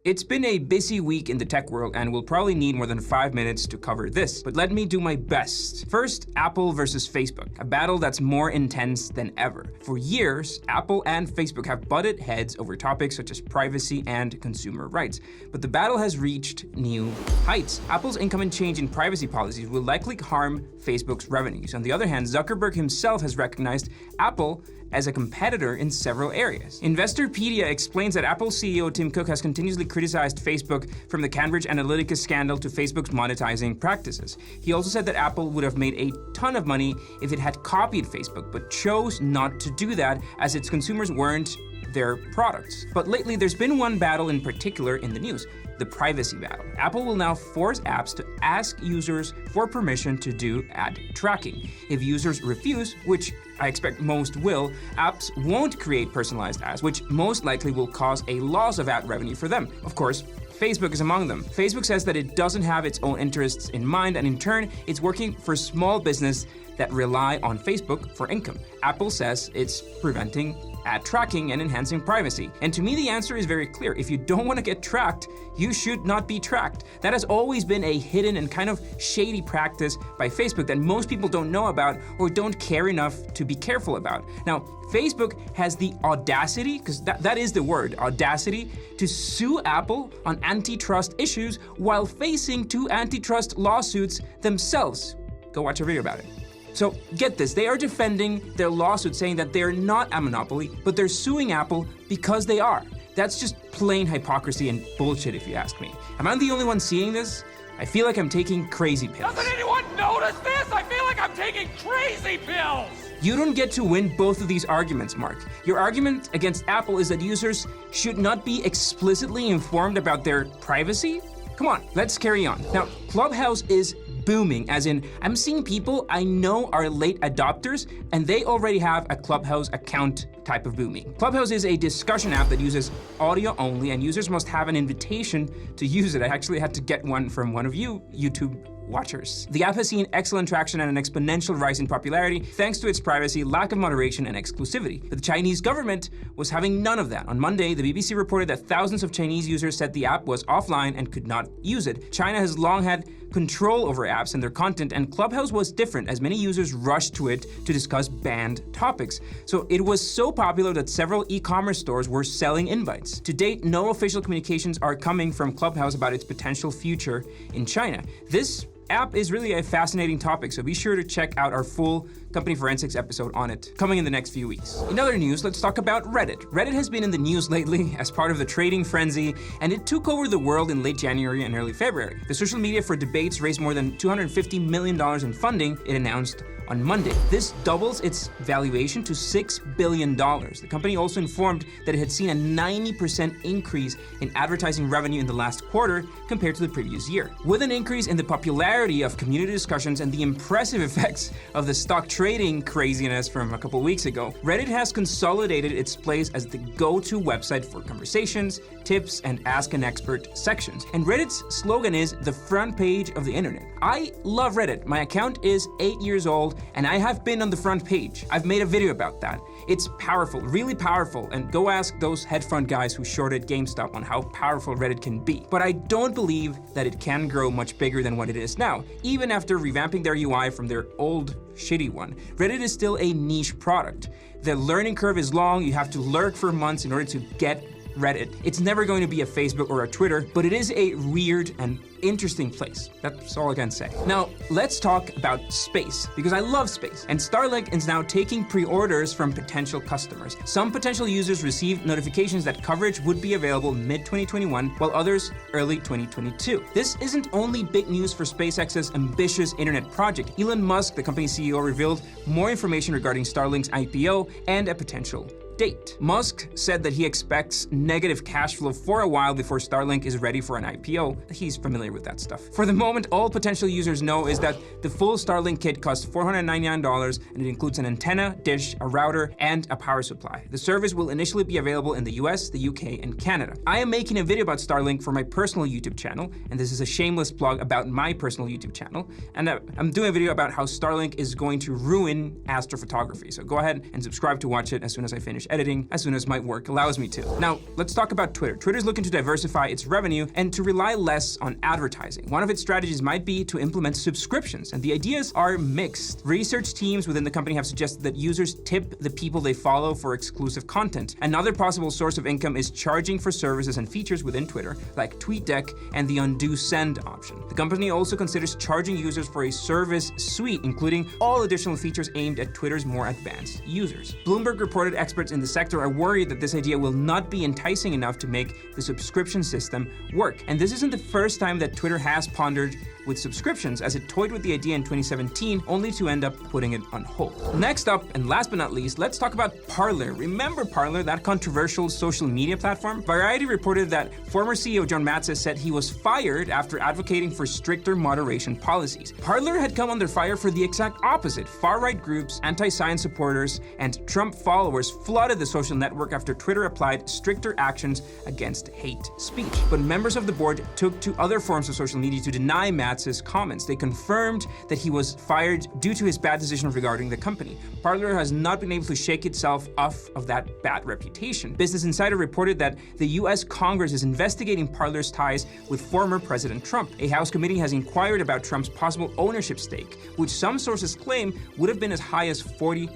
It's been a busy week in the tech world and we'll probably need more than 5 minutes to cover this, but let me do my best. First, Apple versus Facebook, a battle that's more intense than ever. For years, Apple and Facebook have butted heads over topics such as privacy and consumer rights, but the battle has reached new heights. Apple's incoming change in privacy policies will likely harm Facebook's revenues. On the other hand, Zuckerberg himself has recognized Apple as a competitor in several areas. Investorpedia explains that Apple CEO Tim Cook has continuously criticized Facebook, from the Cambridge Analytica scandal to Facebook's monetizing practices. He also said that Apple would have made a ton of money if it had copied Facebook, but chose not to do that as its consumers weren't their products. But lately, there's been one battle in particular in the news: the privacy battle. Apple will now force apps to ask users for permission to do ad tracking. If users refuse, which I expect most will, apps won't create personalized ads, which most likely will cause a loss of ad revenue for them. Of course, Facebook is among them. Facebook says that it doesn't have its own interests in mind, and in turn, it's working for small business that rely on Facebook for income. Apple says it's preventing ad tracking and enhancing privacy. And to me, the answer is very clear. If you don't want to get tracked, you should not be tracked. That has always been a hidden and kind of shady practice by Facebook that most people don't know about or don't care enough to be careful about. Now, Facebook has the audacity, because that is the word, audacity, to sue Apple on antitrust issues while facing 2 antitrust lawsuits themselves. Go watch a video about it. So get this, they are defending their lawsuit saying that they're not a monopoly, but they're suing Apple because they are. That's just plain hypocrisy and bullshit if you ask me. Am I the only one seeing this? I feel like I'm taking crazy pills. Doesn't anyone notice this? I feel like I'm taking crazy pills! You don't get to win both of these arguments, Mark. Your argument against Apple is that users should not be explicitly informed about their privacy? Come on, let's carry on. Now, Clubhouse is booming, as in, I'm seeing people I know are late adopters and they already have a Clubhouse account type of booming. Clubhouse is a discussion app that uses audio only, and users must have an invitation to use it. I actually had to get one from one of you YouTube watchers. The app has seen excellent traction and an exponential rise in popularity thanks to its privacy, lack of moderation, and exclusivity. But the Chinese government was having none of that. On Monday, the BBC reported that thousands of Chinese users said the app was offline and could not use it. China has long had control over apps and their content, and Clubhouse was different, as many users rushed to it to discuss banned topics. So it was so popular that several e-commerce stores were selling invites. To date, no official communications are coming from Clubhouse about its potential future in China. This app is really a fascinating topic, so be sure to check out our full company forensics episode on it, coming in the next few weeks. In other news, let's talk about Reddit. Reddit has been in the news lately as part of the trading frenzy, and it took over the world in late January and early February. The social media for debates raised more than $250 million in funding, it announced on Monday. This doubles its valuation to $6 billion. The company also informed that it had seen a 90% increase in advertising revenue in the last quarter compared to the previous year. With an increase in the popularity of community discussions and the impressive effects of the stock trading craziness from a couple weeks ago, Reddit has consolidated its place as the go-to website for conversations, tips, and Ask an Expert sections. And Reddit's slogan is the front page of the internet. I love Reddit. My account is 8 years old, and I have been on the front page. I've made a video about that. It's powerful, really powerful, and go ask those hedge fund guys who shorted GameStop on how powerful Reddit can be. But I don't believe that it can grow much bigger than what it is now. Even after revamping their UI from their old shitty one, Reddit is still a niche product. The learning curve is long. You have to lurk for months in order to get Reddit. It's never going to be a Facebook or a Twitter, but it is a weird and interesting place. That's all I can say. Now, let's talk about space, because I love space. And Starlink is now taking pre-orders from potential customers. Some potential users received notifications that coverage would be available mid-2021, while others early 2022. This isn't only big news for SpaceX's ambitious internet project. Elon Musk, the company's CEO, revealed more information regarding Starlink's IPO and a potential date. Musk said that he expects negative cash flow for a while before Starlink is ready for an IPO. He's familiar with that stuff. For the moment, all potential users know is that the full Starlink kit costs $499, and it includes an antenna, dish, a router, and a power supply. The service will initially be available in the US, the UK, and Canada. I am making a video about Starlink for my personal YouTube channel, and this is a shameless plug about my personal YouTube channel. And I'm doing a video about how Starlink is going to ruin astrophotography. So go ahead and subscribe to watch it as soon as I finish finish editing as soon as my work allows me to. Now, let's talk about Twitter. Twitter's looking to diversify its revenue and to rely less on advertising. One of its strategies might be to implement subscriptions, and the ideas are mixed. Research teams within the company have suggested that users tip the people they follow for exclusive content. Another possible source of income is charging for services and features within Twitter, like TweetDeck and the undo send option. The company also considers charging users for a service suite, including all additional features aimed at Twitter's more advanced users. Bloomberg reported experts in the sector are worried that this idea will not be enticing enough to make the subscription system work. And this isn't the first time that Twitter has pondered with subscriptions, as it toyed with the idea in 2017, only to end up putting it on hold. Next up, and last but not least, let's talk about Parler. Remember Parler, that controversial social media platform? Variety reported that former CEO John Matze said he was fired after advocating for stricter moderation policies. Parler had come under fire for the exact opposite. Far-right groups, anti-science supporters, and Trump followers flooded the social network after Twitter applied stricter actions against hate speech. But members of the board took to other forms of social media to deny Matz's comments. They confirmed that he was fired due to his bad decision regarding the company. Parler has not been able to shake itself off of that bad reputation. Business Insider reported that the US Congress is investigating Parler's ties with former President Trump. A House committee has inquired about Trump's possible ownership stake, which some sources claim would have been as high as 40%.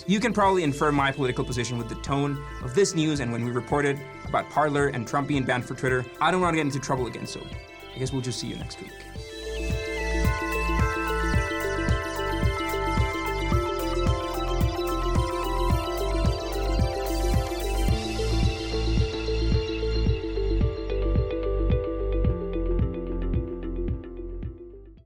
You can probably infer my political position with the tone of this news, and when we reported about Parler and Trump being banned for Twitter, I don't want to get into trouble again, so I guess we'll just see you next week.